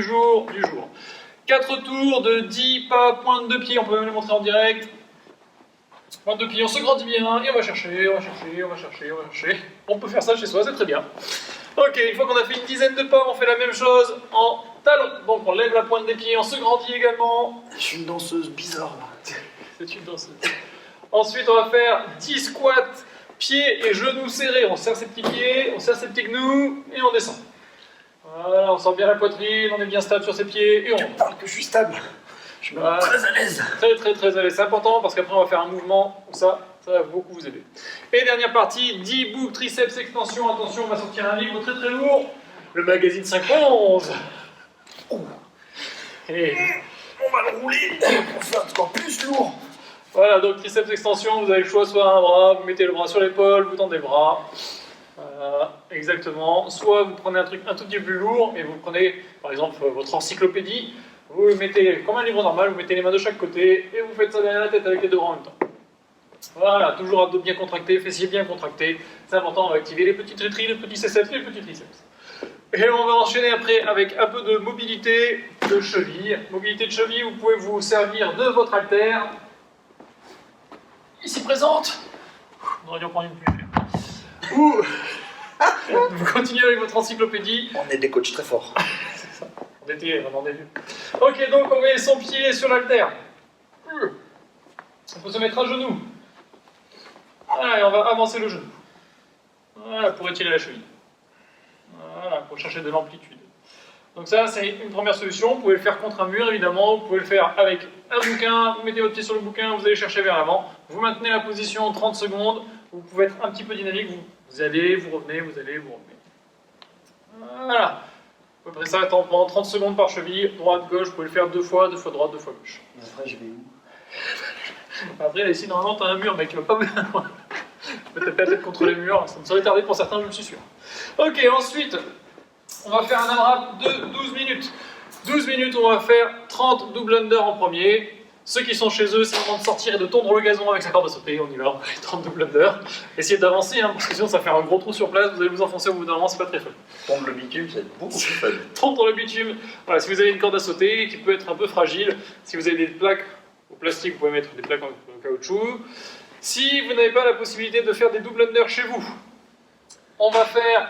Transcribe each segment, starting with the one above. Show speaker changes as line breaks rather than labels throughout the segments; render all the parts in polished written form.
du jour. 4 tours de 10 pas, pointe de pied, on peut même les montrer en direct. Pointe de pied, on se grandit bien, et on va chercher. On peut faire ça chez soi, c'est très bien. Ok, une fois qu'on a fait une dizaine de pas, on fait la même chose en talon. Donc on lève la pointe des pieds, on se grandit également.
Je suis une danseuse bizarre.
C'est une danseuse. Ensuite, on va faire 10 squats, pieds et genoux serrés. On serre ses petits pieds, on serre ses petits genoux, et on descend. Voilà, on sent bien la poitrine, on est bien stable sur ses pieds, et on...
Je parle que je suis stable. Je me sens très à l'aise.
Très à l'aise. C'est important parce qu'après on va faire un mouvement où ça va beaucoup vous aider. Et dernière partie, 10 boucles, triceps, extension. Attention, on va sortir un livre très lourd. Le magazine 511. Et...
on va le rouler pour faire encore plus lourd.
Voilà, donc triceps, extension, vous avez le choix, soit un bras, vous mettez le bras sur l'épaule, vous tendez le bras. Voilà, exactement. Soit vous prenez un truc un tout petit peu plus lourd et vous prenez par exemple votre encyclopédie, vous le mettez comme un livre normal, vous mettez les mains de chaque côté et vous faites ça derrière la tête avec les deux bras en même temps. Voilà, toujours abdos bien contractés, fessiers bien contractés. C'est important, on va activer les petits tritris, les petits triceps et les petits triceps. Et on va enchaîner après avec un peu de mobilité de cheville. Mobilité de cheville, vous pouvez vous servir de votre haltère. Ici présente. On aurait dû en prendre une plus. Ou vous continuez avec votre encyclopédie.
On est des coachs très forts.
C'est ça. On était vraiment des vieux. Ok, donc on met son pied sur l'haltère. On peut se mettre à genoux. Voilà, et on va avancer le genou. Voilà, pour étirer la cheville. Voilà, pour chercher de l'amplitude. Donc ça, c'est une première solution. Vous pouvez le faire contre un mur, évidemment. Vous pouvez le faire avec un bouquin. Vous mettez votre pied sur le bouquin, vous allez chercher vers l'avant. Vous maintenez la position 30 secondes. Vous pouvez être un petit peu dynamique. Vous allez, vous revenez, vous allez, vous revenez. Voilà. À peu près ça, pendant 30 secondes par cheville. Droite, gauche. Vous pouvez le faire 2 fois droite, 2 fois gauche.
Après, je vais où?
Après, là, ici, normalement, t'as un mur, mec. Il va pas peut-être la tête contre les murs. Ça me serait tardé pour certains, je me suis sûr. Ok, ensuite... on va faire un AMRAP de 12 minutes. 12 minutes, on va faire 30 double under en premier. Ceux qui sont chez eux, c'est le moment de sortir et de tondre le gazon avec sa corde à sauter. On y va, on va faire 30 double under. Essayez d'avancer, parce que sinon ça va faire un gros trou sur place, vous allez vous enfoncer au bout d'un moment, c'est pas très fun.
Tondre le bitume, ça va être beaucoup plus fun.
Tondre le bitume, voilà, si vous avez une corde à sauter qui peut être un peu fragile, si vous avez des plaques au plastique, vous pouvez mettre des plaques en caoutchouc. Si vous n'avez pas la possibilité de faire des double under chez vous, on va faire...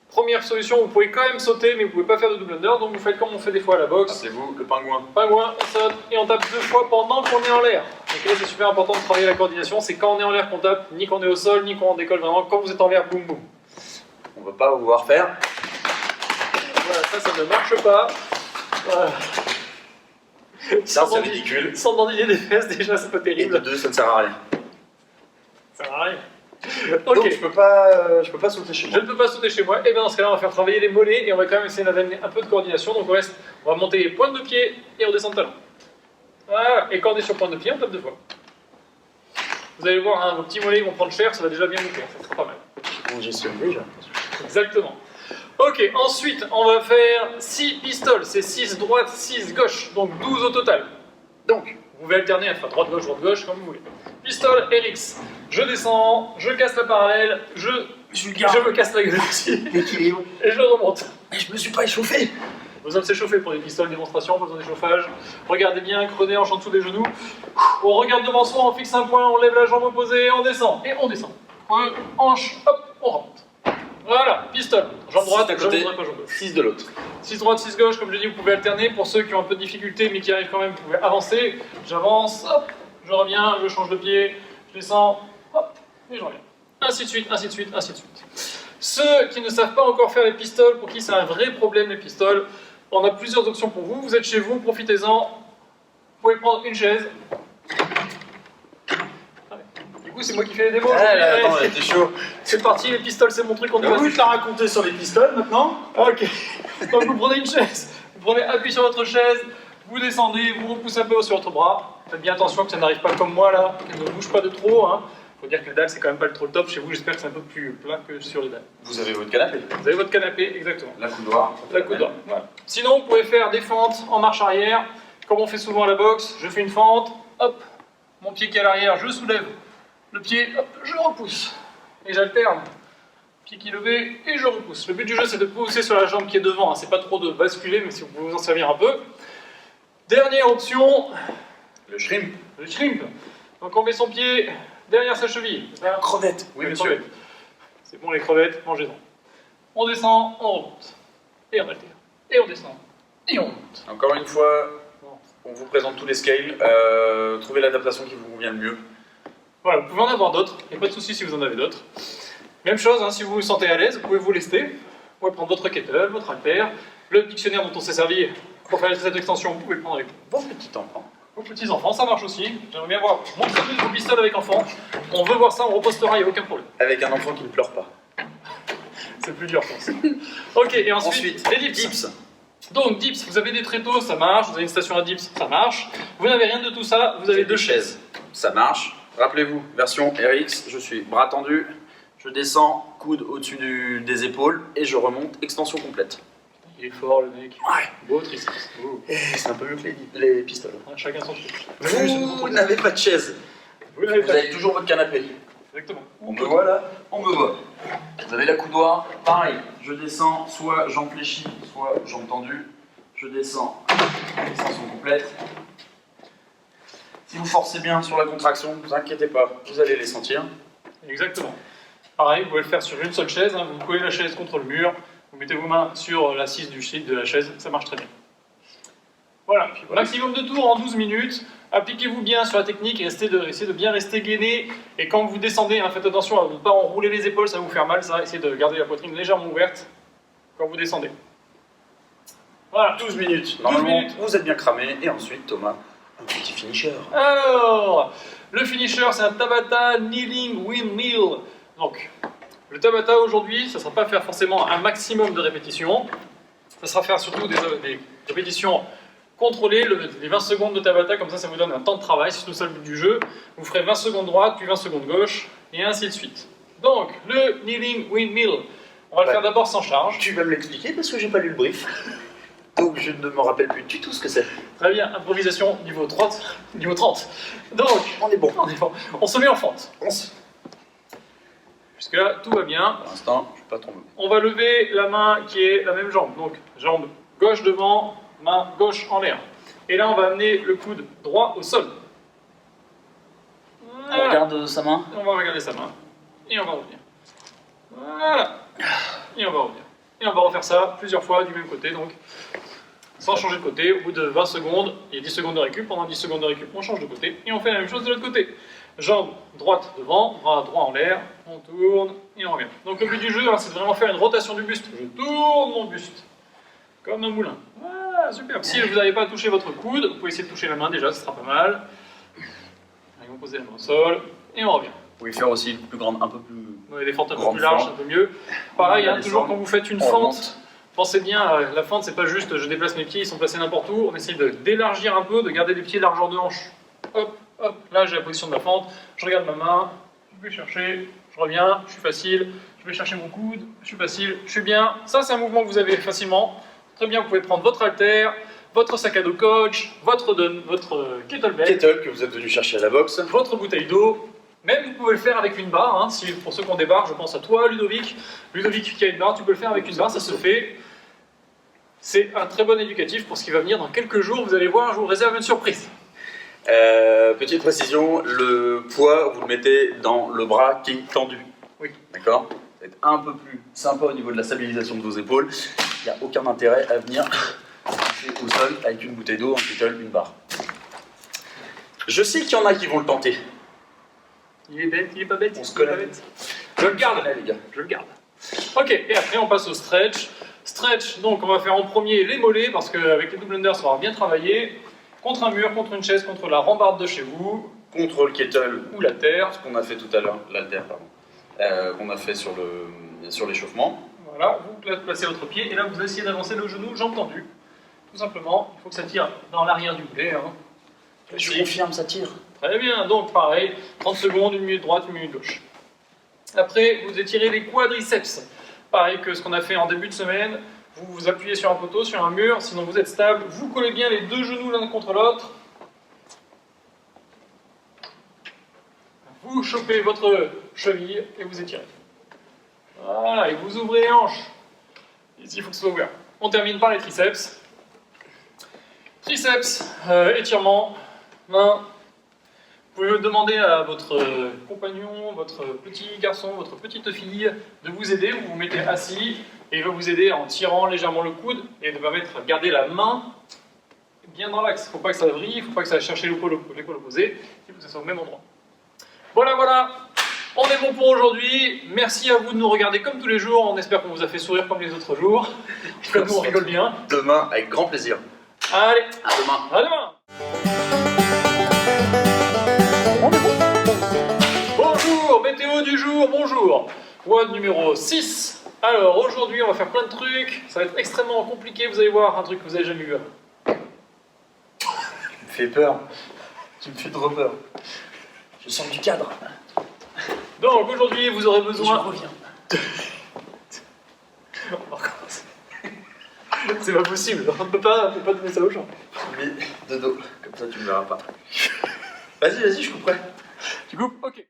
première solution, vous pouvez quand même sauter, mais vous ne pouvez pas faire de double under, donc vous faites comme on fait des fois à la boxe.
C'est vous, le pingouin.
Pingouin, on saute et on tape 2 fois pendant qu'on est en l'air. Donc là, c'est super important de travailler la coordination, c'est quand on est en l'air qu'on tape, ni quand on est au sol, ni quand on décolle, vraiment quand vous êtes en l'air, boum boum.
On ne va pas vous voir faire.
Voilà, ça ne marche pas. Voilà.
Ça, c'est ridicule.
Sans dandiner des fesses, déjà, c'est pas terrible.
Et de 2, ça ne sert à rien.
Ça sert à rien.
Donc
Ok.
je peux pas sauter chez
Je
moi.
ne peux pas sauter chez moi. Et bien dans ce cas-là, on va faire travailler les mollets et on va quand même essayer d'amener un peu de coordination. Donc on va monter les pointes de pied et on descend de talon. Voilà. Et quand on est sur pointe de pied, on tape 2 fois. Vous allez voir, hein, vos petits mollets vont prendre cher, ça va déjà bien monter. Ça sera pas mal.
Congestionne déjà.
Exactement. Ok, ensuite, on va faire 6 pistoles. C'est 6 droite, 6 gauche. Donc 12 au total. Donc, vous pouvez alterner à faire droite-gauche, comme vous voulez. Pistole RX. Je descends, je casse la parallèle, je me casse la gueule aussi.
Équilibre.
Et je remonte.
Et je me suis pas échauffé.
Besoin de s'échauffer pour les pistoles démonstration, pas besoin d'échauffage. Regardez bien, creusez hanche en dessous des genoux. On regarde devant soi, on fixe un point, on lève la jambe opposée, on descend. Et on descend. Hanche, hop, on remonte. Voilà, pistole. Jambe droite,
à côté,
jambe gauche.
6 de l'autre.
6 droite, 6 gauche, comme je l'ai dit, vous pouvez alterner. Pour ceux qui ont un peu de difficulté mais qui arrivent quand même, vous pouvez avancer. J'avance, hop, je reviens, je change de pied, je descends, hop, et je reviens. Ainsi de suite, ainsi de suite, ainsi de suite. Ceux qui ne savent pas encore faire les pistoles, pour qui c'est un vrai problème les pistoles, on a plusieurs options pour vous. Vous êtes chez vous, profitez-en. Vous pouvez prendre une chaise. Du coup, c'est moi qui fais les démos.
Attends, t'es chaud.
C'est parti, les pistoles, c'est mon truc. On y
T'as
va.
voulu te la raconter sur les pistoles maintenant?
Ok. Donc vous prenez une chaise, vous prenez appui sur votre chaise, vous descendez, vous repoussez un peu sur votre bras. Faites bien attention que ça n'arrive pas comme moi là, qu'elle ne bouge pas de trop. Hein. Faut dire que les dalles c'est quand même pas trop le top. Chez vous, j'espère que c'est un peu plus plat que sur les dalles.
Vous avez votre canapé.
Vous avez votre canapé, exactement.
La coudoir.
La coudoir. Voilà. Sinon, vous pouvez faire des fentes en marche arrière, comme on fait souvent à la boxe. Je fais une fente, hop, mon pied qui est à l'arrière, je soulève le pied, hop, je repousse et j'alterne. pied qui est levé, et je repousse. Le but du jeu, c'est de pousser sur la jambe qui est devant, hein. C'est pas trop de basculer, mais si vous pouvez vous en servir un peu. Dernière option,
Le shrimp.
le shrimp. Donc on met son pied derrière sa cheville. C'est ça?
Crevette. Oui,
Les
monsieur.
crevettes. C'est bon les crevettes, mangez-en. On descend, on remonte. Et on alterne. Et on descend. Et on monte.
Encore une fois,
Bon.
on vous présente tous les scales. Trouvez l'adaptation qui vous convient le mieux.
Voilà, vous pouvez en avoir d'autres, il n'y a pas de souci si vous en avez d'autres. Même chose, hein, si vous vous sentez à l'aise, vous pouvez vous lester. Vous pouvez prendre votre kettle, votre haltère, le dictionnaire dont on s'est servi pour faire cette extension, vous pouvez le prendre avec
Vos petits enfants.
vos petits-enfants, ça marche aussi. J'aimerais bien voir, montrez-nous vos pistoles avec enfants. On veut voir ça, on repostera, il n'y a aucun problème.
Avec un enfant qui ne pleure pas.
C'est plus dur, je pense. Ok, et ensuite, les dips.
dips.
Donc, dips, vous avez des tréteaux, ça marche. Vous avez une station à dips, ça marche. Vous n'avez rien de tout ça, vous avez deux chaises.
Ça marche. Rappelez-vous, version RX, je suis bras tendu, je descends, coude au-dessus des épaules et je remonte, extension complète.
Il est fort, le mec.
Ouais.
Beau, triste. Beau.
Et c'est un peu mieux que les pistolets.
Ouais, chacun son truc.
Vous n'avez pas de chaise.
Vous l'avez
Vous
fait.
avez toujours votre canapé.
Exactement.
On me voit là. On me voit. Vous avez la coudoir. Pareil, je descends, soit jambes fléchies, soit jambes tendues. Je descends, extension complète. Si vous forcez bien sur la contraction, ne vous inquiétez pas, vous allez les sentir.
Exactement. Pareil, vous pouvez le faire sur une seule chaise. Hein. Vous collez la chaise contre le mur. Vous mettez vos mains sur l'assise du site de la chaise. Ça marche très bien. Voilà. Puis, maximum de tours en 12 minutes. Appliquez-vous bien sur la technique et essayez de bien rester gainé. Et quand vous descendez, hein, faites attention à ne pas enrouler les épaules, ça va vous faire mal. Ça. Essayez de garder la poitrine légèrement ouverte quand vous descendez. Voilà.
12 minutes. Normalement,
minutes.
vous êtes bien cramé. Et ensuite, Thomas, un petit finisher.
Alors, le finisher, c'est un Tabata Kneeling Windmill. Donc, le Tabata aujourd'hui, ça ne sera pas faire forcément un maximum de répétitions. Ça sera faire surtout des répétitions contrôlées, les 20 secondes de Tabata, comme ça vous donne un temps de travail, c'est tout ça le but du jeu. Vous ferez 20 secondes droite, puis 20 secondes gauche, et ainsi de suite. Donc, le Kneeling Windmill, on va le faire d'abord sans charge.
Tu vas me l'expliquer parce que j'ai pas lu le brief. Donc je ne me rappelle plus du tout ce que c'est.
Très bien, improvisation niveau 30. Niveau 30. Donc,
On est bon.
on se met en fente.
On s-
Jusque là, tout va bien.
Pour l'instant, je suis pas tombé.
On va lever la main qui est la même jambe. Donc, jambe gauche devant, main gauche en l'air. Et là, on va amener le coude droit au sol.
On regarde sa main.
On va regarder sa main. Et on va revenir. Voilà. Et on va revenir. Et on va refaire ça plusieurs fois du même côté, donc sans changer de côté. Au bout de 20 secondes, il y a 10 secondes de récup. Pendant 10 secondes de récup, on change de côté. Et on fait la même chose de l'autre côté. Jambe droite devant, bras droit en l'air. On tourne et on revient. Donc le but du jeu, hein, c'est de vraiment faire une rotation du buste. Je tourne mon buste. Comme un moulin. Voilà, super. Si vous n'avez pas touché votre coude, vous pouvez essayer de toucher la main déjà, ce sera pas mal. Allez, on pose la main au sol. Et on revient.
Vous pouvez faire aussi plus grande, un peu plus.
Ouais, des fentes un peu
Grande
plus larges,
fente.
un peu mieux. Pareil,
On va
hein, toujours
descendre.
quand vous faites une
On
fente,
remonte.
pensez bien, la fente c'est pas juste je déplace mes pieds, ils sont placés n'importe où, on essaye d'élargir un peu, de garder les pieds largeur de hanche. Hop, hop, là j'ai la position de la fente, je regarde ma main, je vais chercher, je reviens, je suis facile, je vais chercher mon coude, je suis facile, je suis bien. Ça c'est un mouvement que vous avez facilement. Très bien, vous pouvez prendre votre haltère, votre sac à dos coach, votre kettlebell,
Kettle que vous êtes venu chercher à la boxe.
votre bouteille d'eau. Même vous pouvez le faire avec une barre, hein, si, pour ceux qui ont des barres, je pense à toi Ludovic. Ludovic qui a une barre, tu peux le faire avec une barre, ça se fait. C'est un très bon éducatif pour ce qui va venir dans quelques jours, vous allez voir, je vous réserve une surprise.
Petite précision, le poids, vous le mettez dans le bras qui est tendu.
Oui.
D'accord. Ça va être un peu plus sympa au niveau de la stabilisation de vos épaules. Il n'y a aucun intérêt à venir toucher au sol avec une bouteille d'eau, un kettle, une barre. Je sais qu'il y en a qui vont le tenter.
Il est bête, il est pas bête,
On se
il est pas
connaît.
bête. Je le garde,
Allez, les gars.
je le garde. Ok, et après on passe au stretch. Stretch, donc on va faire en premier les mollets, parce qu'avec les double unders, ça va bien travailler. Contre un mur, contre une chaise, contre la rambarde de chez vous,
Contre le kettle,
ou la terre.
ce qu'on a fait tout à l'heure, l'haltère, pardon, qu'on a fait sur l'échauffement.
Voilà, vous placez votre pied, et là vous essayez d'avancer le genou, jambe tendue. Tout simplement, il faut que ça tire dans l'arrière du boulet. Hein.
Je confirme, ça tire.
Très bien, donc pareil, 30 secondes, 1 minute droite, 1 minute gauche. Après, vous étirez les quadriceps. Pareil que ce qu'on a fait en début de semaine, vous vous appuyez sur un poteau, sur un mur, sinon vous êtes stable, vous collez bien les deux genoux l'un contre l'autre. Vous chopez votre cheville et vous étirez. Voilà. Voilà, et vous ouvrez les hanches. Ici, il faut que ce soit ouvert. On termine par les triceps. Triceps, étirement, main. Vous pouvez demander à votre compagnon, votre petit garçon, votre petite fille de vous aider. Vous vous mettez assis et il va vous aider en tirant légèrement le coude et de garder la main bien dans l'axe. Il ne faut pas que ça vrille, il ne faut pas que ça aille chercher l'épaule opposée. Il faut que ça soit au même endroit. Voilà, voilà. On est bon pour aujourd'hui. Merci à vous de nous regarder comme tous les jours. On espère qu'on vous a fait sourire comme les autres jours. En tout cas, nous, on rigole bien.
Demain, avec grand plaisir.
Allez,
À demain.
à demain. Bonjour, météo du jour, bonjour. WOD numéro 6. Alors, aujourd'hui, on va faire plein de trucs. Ça va être extrêmement compliqué, vous allez voir, un truc que vous n'avez jamais vu.
Tu me fais peur. Tu me fais trop peur. Je sens du cadre.
Donc, aujourd'hui, vous aurez
Je
besoin...
reviens.
On va recommencer. C'est pas possible, on peut pas donner ça aux gens.
Mais de dos, comme ça tu me verras pas. Vas-y, vas-y, je couperai.
Tu coupes? Ok.